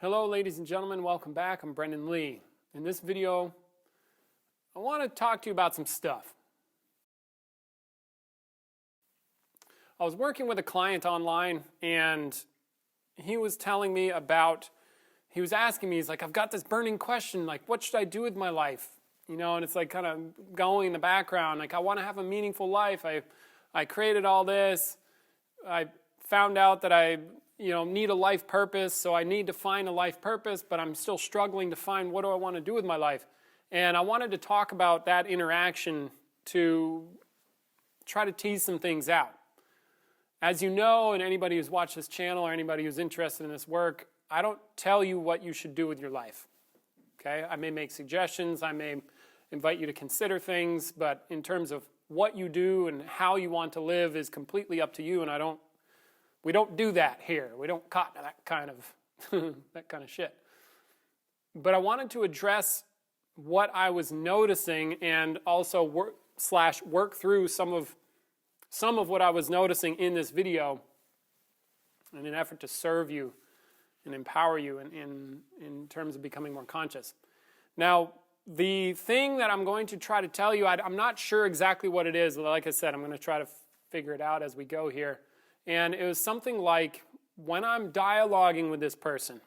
Hello ladies and gentlemen, welcome back. I'm Brendan Lee. In this video, I want to talk to you about some stuff. I was working with a client online and he was telling me about, he was asking me, he's like, I've got this burning question, like what should I do with my life? You know, and it's like kind of going in the background, like I want to have a meaningful life. I created all this. I found out that I need a life purpose, so I need to find a life purpose, but I'm still struggling to find what do I want to do with my life. And I wanted to talk about that interaction to try to tease some things out. As you know, and anybody who's watched this channel or anybody who's interested in this work, I don't tell you what you should do with your life. Okay? I may make suggestions, I may invite you to consider things, but in terms of what you do and how you want to live is completely up to you, and we don't do that here. We don't cotton that kind of shit. But I wanted to address what I was noticing and also work through some of what I was noticing in this video in an effort to serve you and empower you in terms of becoming more conscious. Now, the thing that I'm going to try to tell you, I'm not sure exactly what it is. Like I said, I'm going to try to figure it out as we go here. And it was something like, when I'm dialoguing with this person,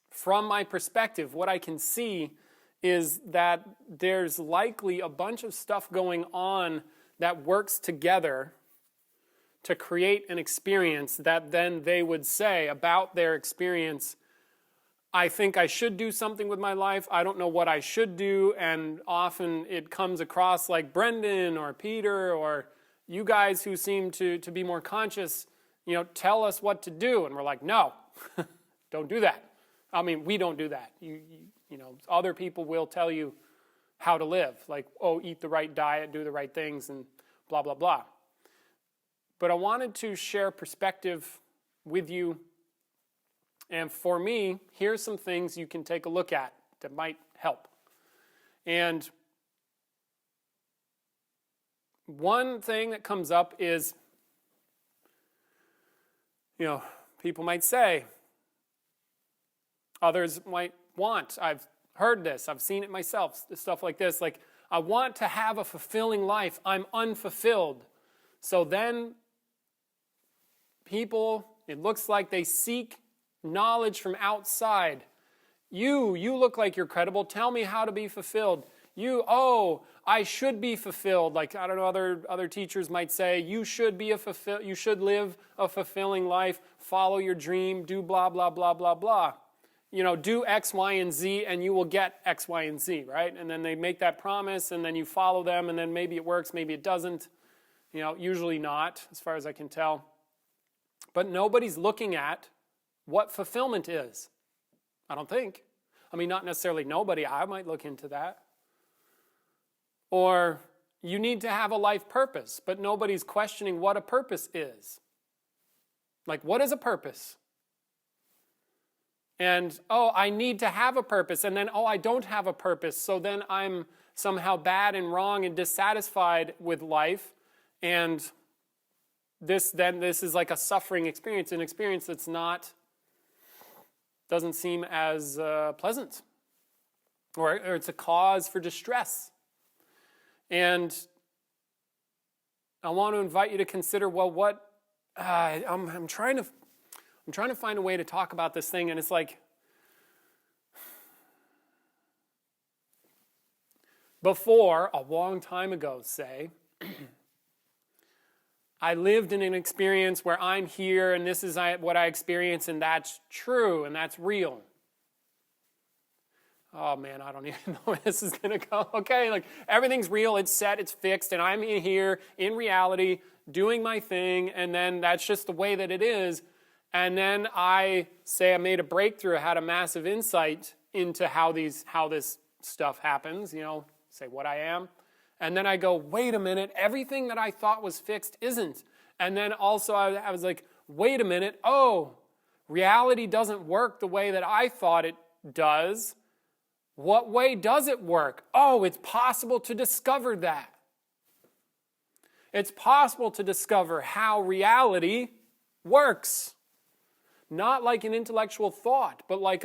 from my perspective, what I can see is that there's likely a bunch of stuff going on that works together to create an experience that then they would say about their experience, I think I should do something with my life, I don't know what I should do, and often it comes across like Brendan or Peter or you guys who seem to be more conscious, tell us what to do. And we're like, no, don't do that. I mean, we don't do that. Other people will tell you how to live. Like, oh, eat the right diet, do the right things, and blah, blah, blah. But I wanted to share perspective with you. And for me, here's some things you can take a look at that might help. And one thing that comes up is, people might say, others might want, I've heard this, I've seen it myself, stuff like this, like, I want to have a fulfilling life, I'm unfulfilled. So then people, it looks like they seek knowledge from outside. You look like you're credible, tell me how to be fulfilled. I should be fulfilled. Like, I don't know, other teachers might say, you should live a fulfilling life, follow your dream, do blah, blah, blah, blah, blah. Do X, Y, and Z, and you will get X, Y, and Z, right? And then they make that promise, and then you follow them, and then maybe it works, maybe it doesn't. Usually not, as far as I can tell. But nobody's looking at what fulfillment is. I don't think. I mean, not necessarily nobody. I might look into that. Or you need to have a life purpose, but nobody's questioning what a purpose is. Like, what is a purpose? And, I need to have a purpose, and then, I don't have a purpose, so then I'm somehow bad and wrong and dissatisfied with life, and this is like a suffering experience, an experience that's doesn't seem as pleasant, or it's a cause for distress. And I want to invite you to consider, well, I'm trying to find a way to talk about this thing, and it's like, before, a long time ago, say, I lived in an experience where I'm here, and this is what I experience, and that's true, and that's real. Oh man, I don't even know where this is going to go. Okay, like everything's real, it's set, it's fixed, and I'm in here in reality doing my thing, and then that's just the way that it is. And then I say I made a breakthrough, I had a massive insight into how this stuff happens, say what I am. And then I go, wait a minute, everything that I thought was fixed isn't. And then also I was like, wait a minute, reality doesn't work the way that I thought it does. What way does it work? It's possible to discover that. It's possible to discover how reality works. Not like an intellectual thought, but like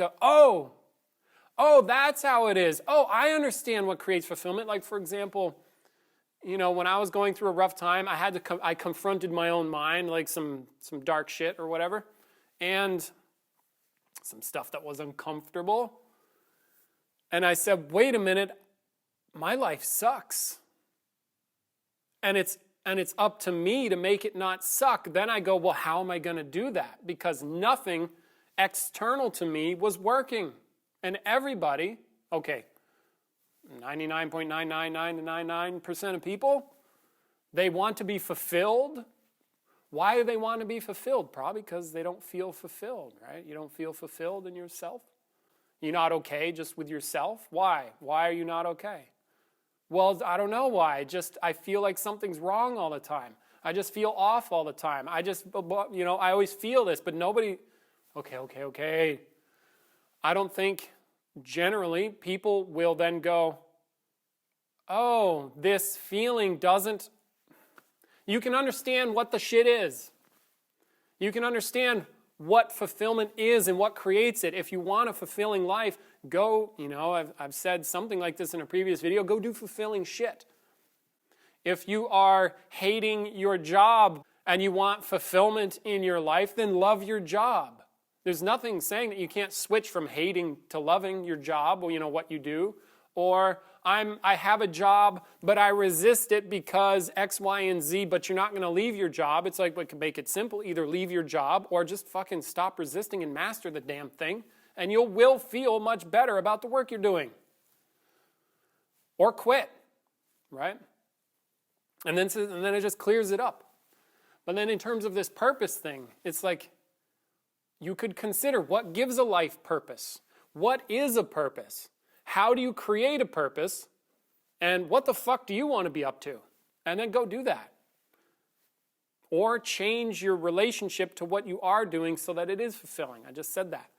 that's how it is. Oh, I understand what creates fulfillment. Like, for example, when I was going through a rough time, I confronted my own mind, like some dark shit or whatever, and some stuff that was uncomfortable. And I said, wait a minute, my life sucks. And it's up to me to make it not suck. Then I go, well, how am I going to do that? Because nothing external to me was working. And everybody, 99.99999% of people, they want to be fulfilled. Why do they want to be fulfilled? Probably because they don't feel fulfilled, right? You don't feel fulfilled in yourself. You're not okay just with yourself. Why? Why are you not okay? Well, I don't know why. I feel like something's wrong all the time. I just feel off all the time. I always feel this, but nobody, okay. I don't think generally people will then go, oh, this feeling doesn't, you can understand what the shit is. You can understand what fulfillment is and what creates it. If you want a fulfilling life, go, I've said something like this in a previous video, go do fulfilling shit. If you are hating your job and you want fulfillment in your life, then love your job. There's nothing saying that you can't switch from hating to loving your job, or what you do. Or I have a job, but I resist it because X, Y, and Z, but you're not going to leave your job. It's like, we can make it simple. Either leave your job or just fucking stop resisting and master the damn thing, and you will feel much better about the work you're doing. Or quit, right? And then it just clears it up. But then in terms of this purpose thing, it's like, you could consider what gives a life purpose. What is a purpose? How do you create a purpose? And what the fuck do you want to be up to? And then go do that. Or change your relationship to what you are doing so that it is fulfilling. I just said that.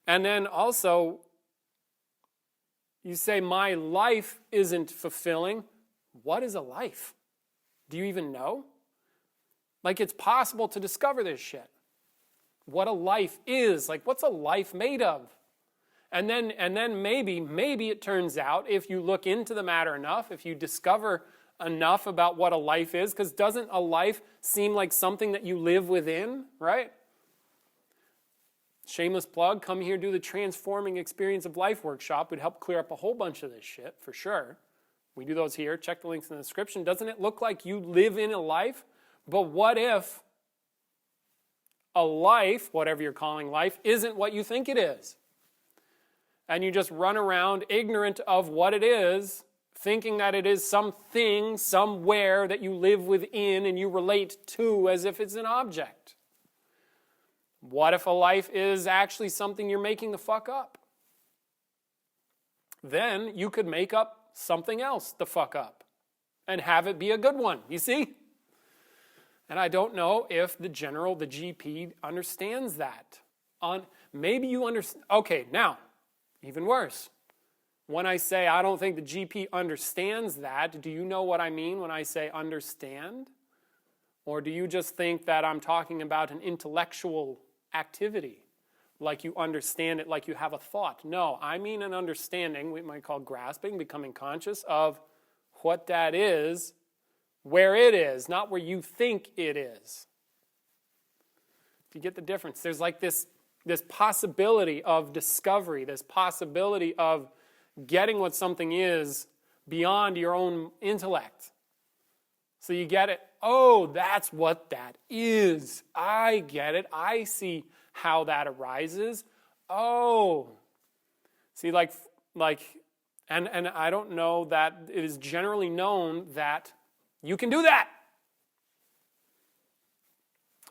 And then also, you say, my life isn't fulfilling. What is a life? Do you even know? Like, it's possible to discover this shit. What a life is. Like, what's a life made of? And then maybe it turns out, if you look into the matter enough, if you discover enough about what a life is, because doesn't a life seem like something that you live within, right? Shameless plug, come here, do the Transforming Experience of Life workshop. Would help clear up a whole bunch of this shit, for sure. We do those here. Check the links in the description. Doesn't it look like you live in a life? But what if a life, whatever you're calling life, isn't what you think it is? And you just run around ignorant of what it is, thinking that it is something, somewhere that you live within and you relate to as if it's an object. What if a life is actually something you're making the fuck up? Then you could make up something else the fuck up and have it be a good one, you see? And I don't know if the GP, understands that. Maybe you understand. Okay, now, even worse. When I say I don't think the GP understands that, do you know what I mean when I say understand? Or do you just think that I'm talking about an intellectual activity, like you understand it, like you have a thought? No, I mean an understanding, we might call grasping, becoming conscious of what that is, where it is, not where you think it is. Do you get the difference? There's like this possibility of discovery, this possibility of getting what something is beyond your own intellect. So you get it. Oh, that's what that is. I get it. I see how that arises. Oh. See, and I don't know that it is generally known that you can do that.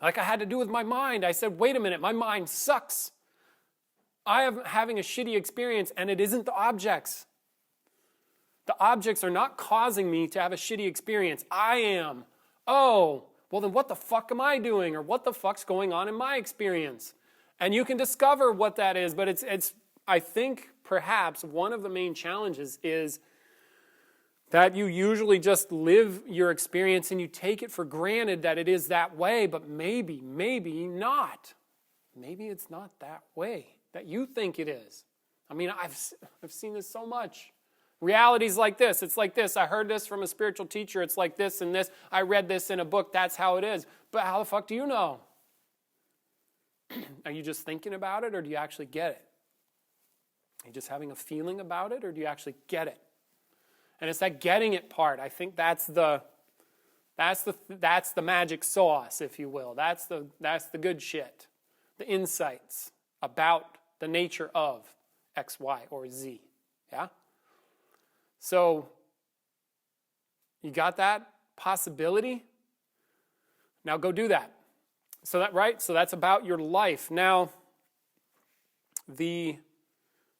Like I had to do with my mind. I said, wait a minute, my mind sucks. I am having a shitty experience, and it isn't the objects. The objects are not causing me to have a shitty experience. I am. Oh, well then what the fuck am I doing? Or what the fuck's going on in my experience? And you can discover what that is, but it's I think perhaps one of the main challenges is that you usually just live your experience and you take it for granted that it is that way, but maybe not. maybe it's not that way that you think it is. I mean, I've seen this so much. Reality's like this. It's like this. I heard this from a spiritual teacher. It's like this and this. I read this in a book. That's how it is. But how the fuck do you know? Are you just thinking about it, or do you actually get it? Are you just having a feeling about it, or do you actually get it? And it's that getting it part. I think that's the magic sauce, if you will. That's the good shit. The insights about the nature of X, Y, or Z. Yeah? So, you got that possibility? Now go do that. So that's about your life. Now,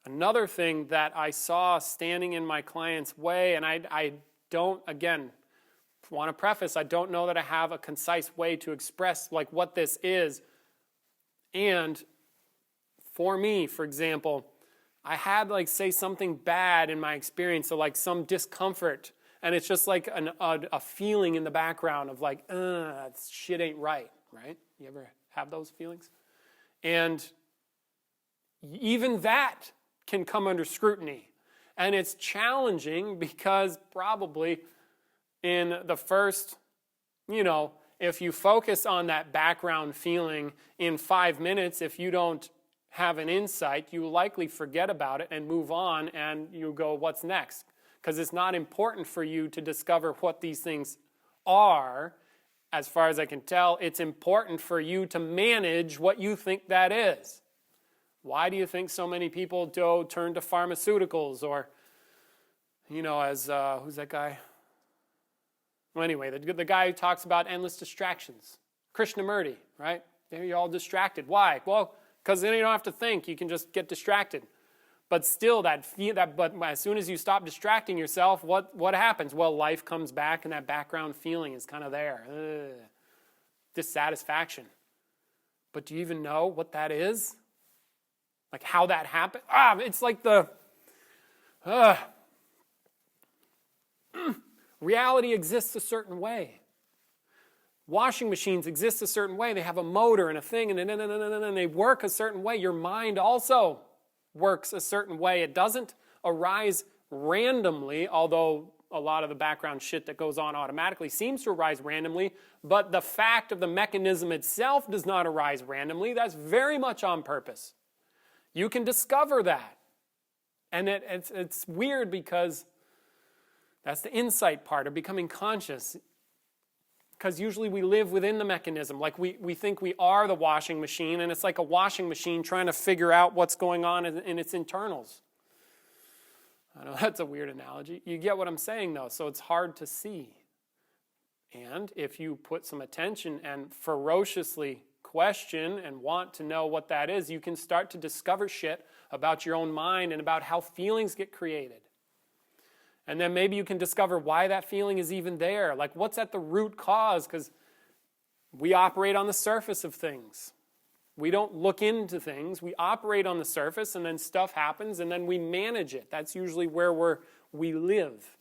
another thing that I saw standing in my client's way, and I don't, again, want to preface, I don't know that I have a concise way to express like what this is. And for me, for example, I had like say something bad in my experience, so like some discomfort, and it's just like a feeling in the background of like, shit ain't right? You ever have those feelings? And even that can come under scrutiny. And it's challenging because probably in the first, if you focus on that background feeling in 5 minutes, if you don't have an insight, you likely forget about it and move on, and you go, what's next? Because it's not important for you to discover what these things are. As far as I can tell, it's important for you to manage what you think that is. Why do you think so many people turn to pharmaceuticals, or, as, who's that guy? Well, anyway, the guy who talks about endless distractions. Krishnamurti, right? You're all distracted. Why? Well, because then you don't have to think. You can just get distracted. But still, but as soon as you stop distracting yourself, what happens? Well, life comes back, and that background feeling is kind of there. Dissatisfaction. But do you even know what that is? Like how that happened? It's like reality exists a certain way. Washing machines exist a certain way. They have a motor and a thing, and they work a certain way. Your mind also works a certain way. It doesn't arise randomly, although a lot of the background shit that goes on automatically seems to arise randomly, but the fact of the mechanism itself does not arise randomly. That's very much on purpose. You can discover that. And it's weird because that's the insight part of becoming conscious. Because usually we live within the mechanism. Like we think we are the washing machine, and it's like a washing machine trying to figure out what's going on in its internals. I know that's a weird analogy. You get what I'm saying, though, so it's hard to see. And if you put some attention and ferociously question and want to know what that is, you can start to discover shit about your own mind and about how feelings get created. And then maybe you can discover why that feeling is even there. Like, what's at the root cause? Because we operate on the surface of things. We don't look into things. We operate on the surface, and then stuff happens, and then we manage it. That's usually where we live.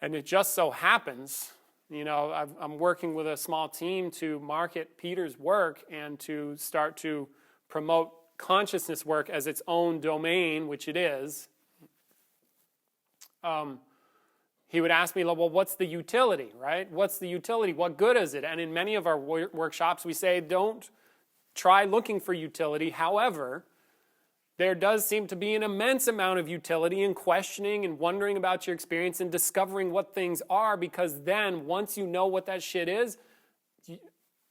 And it just so happens, I'm working with a small team to market Peter's work and to start to promote consciousness work as its own domain, which it is. He would ask me, well, what's the utility, right? What's the utility? What good is it? And in many of our workshops, we say, don't try looking for utility. However, there does seem to be an immense amount of utility in questioning and wondering about your experience and discovering what things are, because then once you know what that shit is, as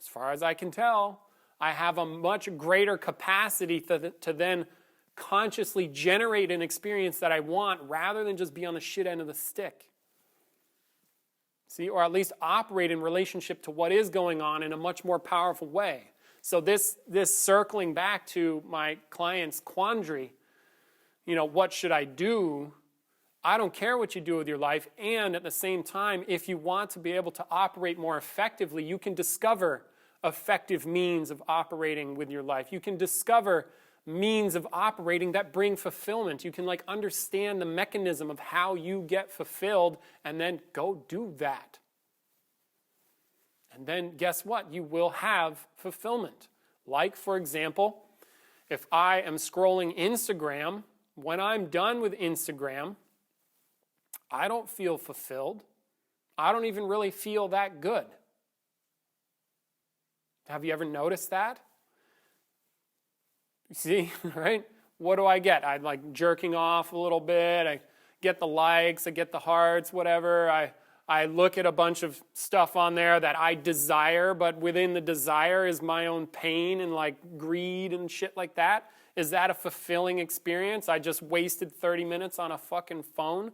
far as I can tell, I have a much greater capacity to then consciously generate an experience that I want rather than just be on the shit end of the stick. See, or at least operate in relationship to what is going on in a much more powerful way. So this circling back to my client's quandary, what should I do? I don't care what you do with your life, and at the same time, if you want to be able to operate more effectively, you can discover effective means of operating with your life. You can discover means of operating that bring fulfillment. You can understand the mechanism of how you get fulfilled, and then go do that. And then guess what? You will have fulfillment. Like, for example, if I am scrolling Instagram, when I'm done with Instagram, I don't feel fulfilled. I don't even really feel that good. Have you ever noticed that? You see, right? What do I get? I'm like jerking off a little bit. I get the likes, I get the hearts, whatever. I look at a bunch of stuff on there that I desire, but within the desire is my own pain and like greed and shit like that. Is that a fulfilling experience? I just wasted 30 minutes on a fucking phone.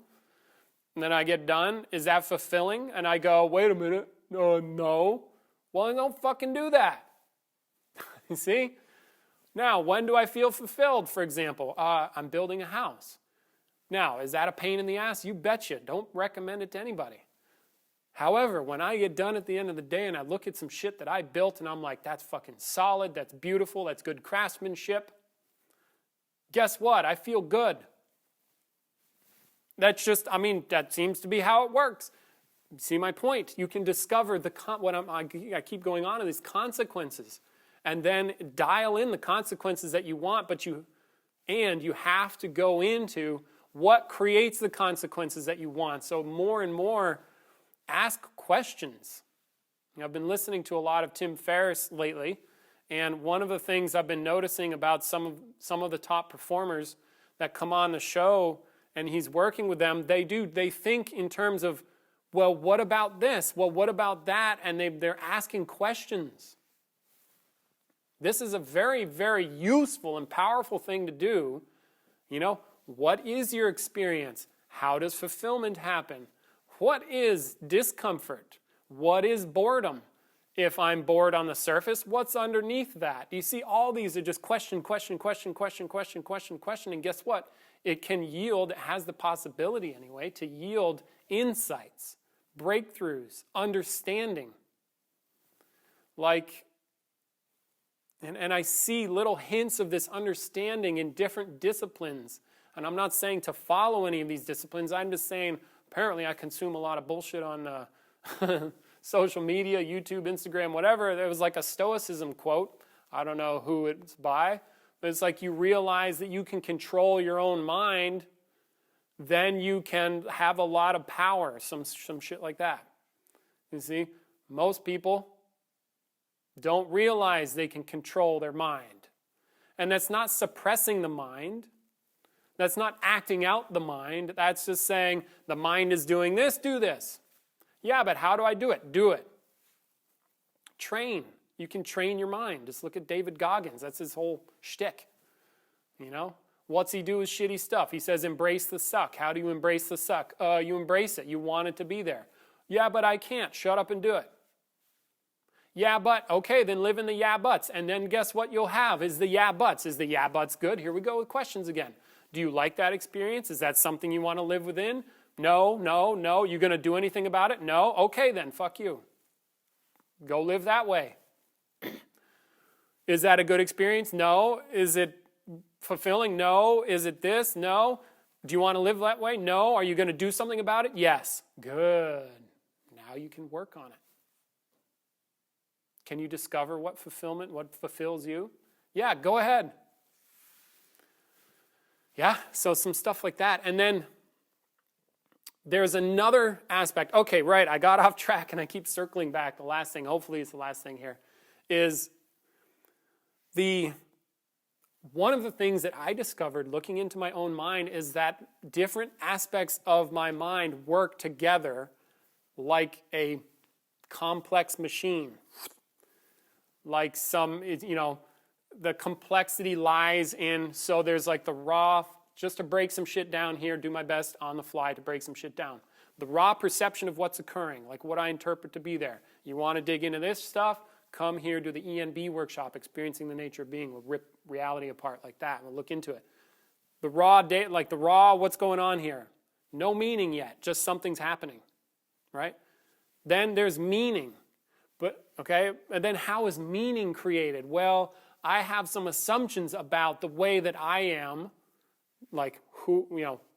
And then I get done. Is that fulfilling? And I go, wait a minute. No. Well, then don't fucking do that. You see? Now, when do I feel fulfilled, for example? I'm building a house. Now, is that a pain in the ass? You betcha. Don't recommend it to anybody. However, when I get done at the end of the day and I look at some shit that I built and I'm like, that's fucking solid, that's beautiful, that's good craftsmanship, guess what? I feel good. That's just, that seems to be how it works. See my point? You can discover I keep going on to these consequences and then dial in the consequences that you want, but you have to go into what creates the consequences that you want. So more and more, ask questions. I've been listening to a lot of Tim Ferriss lately, and one of the things I've been noticing about some of the top performers that come on the show, and he's working with them, they think in terms of, well, what about this? Well, what about that? And they're asking questions. This is a very, very useful and powerful thing to do. What is your experience? How does fulfillment happen? What is discomfort? What is boredom? If I'm bored on the surface, what's underneath that? You see, all these are just question. And guess what? It can yield, it has the possibility anyway, to yield insights, breakthroughs, understanding. And I see little hints of this understanding in different disciplines. And I'm not saying to follow any of these disciplines. I'm just saying, apparently I consume a lot of bullshit on social media, YouTube, Instagram, whatever. There was like a Stoicism quote. I don't know who it's by. But it's like you realize that you can control your own mind, then you can have a lot of power, some shit like that. You see, most people don't realize they can control their mind. And that's not suppressing the mind. That's not acting out the mind. That's just saying, the mind is doing this, do this. Yeah, but how do I do it? Do it. Train. You can train your mind. Just look at David Goggins. That's his whole shtick. What's he do with shitty stuff? He says, embrace the suck. How do you embrace the suck? You embrace it. You want it to be there. Yeah, but I can't. Shut up and do it. Yeah, but, okay, then live in the yeah, buts. And then guess what you'll have is the yeah, buts. Is the yeah, buts good? Here we go with questions again. Do you like that experience? Is that something you want to live within? No. You going to do anything about it? No. Okay, then, fuck you. Go live that way. Is that a good experience? No. Is it fulfilling? No. Is it this? No. Do you want to live that way? No. Are you going to do something about it? Yes. Good. Now you can work on it. Can you discover what fulfills you? Yeah, go ahead. Yeah, so some stuff like that. And then there's another aspect. Okay, right, I got off track and I keep circling back. The last thing, hopefully it's the last thing here, is one of the things that I discovered looking into my own mind is that different aspects of my mind work together like a complex machine. Like the complexity lies in, so there's like the raw, just to break some shit down here, do my best on the fly to break some shit down. The raw perception of what's occurring, like what I interpret to be there. You want to dig into this stuff? Come here, do the ENB workshop, Experiencing the Nature of Being. We'll rip reality apart like that. We'll look into it. The raw, what's going on here? No meaning yet, just something's happening, right? Then there's meaning. But, okay, and then how is meaning created? Well, I have some assumptions about the way that I am, like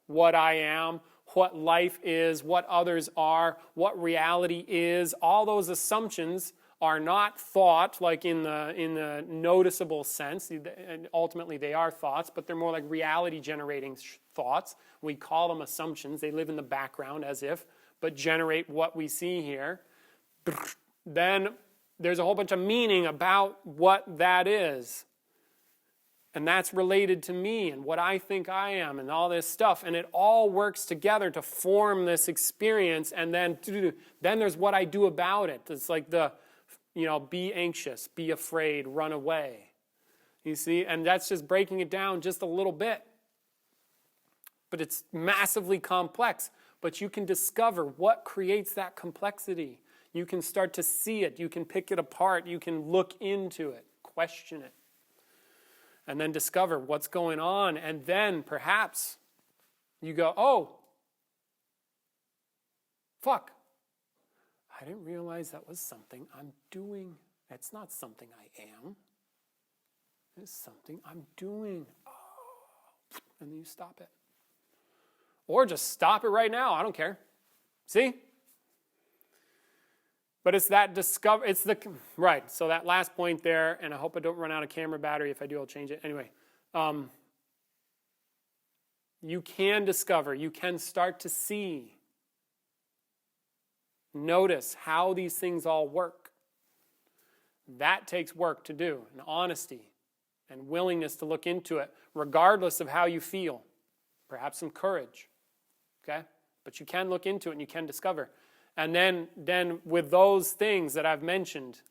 what I am, what life is, what others are, what reality is. All those assumptions are not thought like in the noticeable sense. And ultimately, they are thoughts, but they're more like reality-generating thoughts. We call them assumptions. They live in the background as if, but generate what we see here. Then there's a whole bunch of meaning about what that is. And that's related to me and what I think I am and all this stuff. And it all works together to form this experience. And then there's what I do about it. It's like be anxious, be afraid, run away. You see? And that's just breaking it down just a little bit. But it's massively complex. But you can discover what creates that complexity. You can start to see it. You can pick it apart. You can look into it, question it. And then discover what's going on. And then perhaps you go, oh, fuck. I didn't realize that was something I'm doing. That's not something I am. It's something I'm doing. Oh. And then you stop it. Or just stop it right now. I don't care. See? But it's that right, so that last point there, and I hope I don't run out of camera battery. If I do, I'll change it. Anyway, you can discover, you can start to see, notice how these things all work. That takes work to do, and honesty, and willingness to look into it, regardless of how you feel. Perhaps some courage, okay? But you can look into it and you can discover. And then with those things that I've mentioned,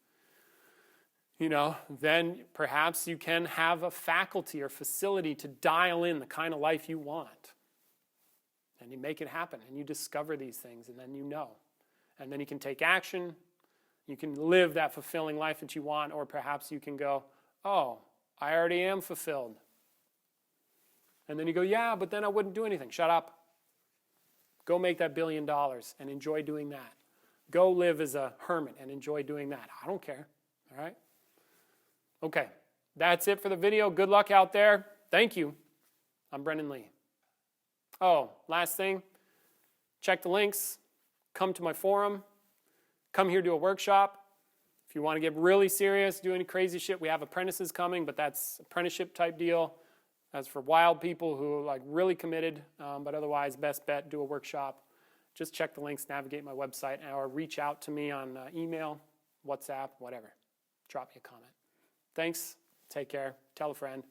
then perhaps you can have a faculty or facility to dial in the kind of life you want. And you make it happen, and you discover these things, and then you know. And then you can take action. You can live that fulfilling life that you want, or perhaps you can go, oh, I already am fulfilled. And then you go, yeah, but then I wouldn't do anything. Shut up. Go make that $1 billion and enjoy doing that. Go live as a hermit and enjoy doing that. I don't care. All right? Okay. That's it for the video. Good luck out there. Thank you. I'm Brendan Lee. Oh, last thing. Check the links. Come to my forum. Come here to a workshop. If you want to get really serious, do any crazy shit, we have apprentices coming, but that's apprenticeship type deal. As for wild people who are really committed, but otherwise, best bet, do a workshop. Just check the links, navigate my website, or reach out to me on email, WhatsApp, whatever. Drop me a comment. Thanks. Take care. Tell a friend.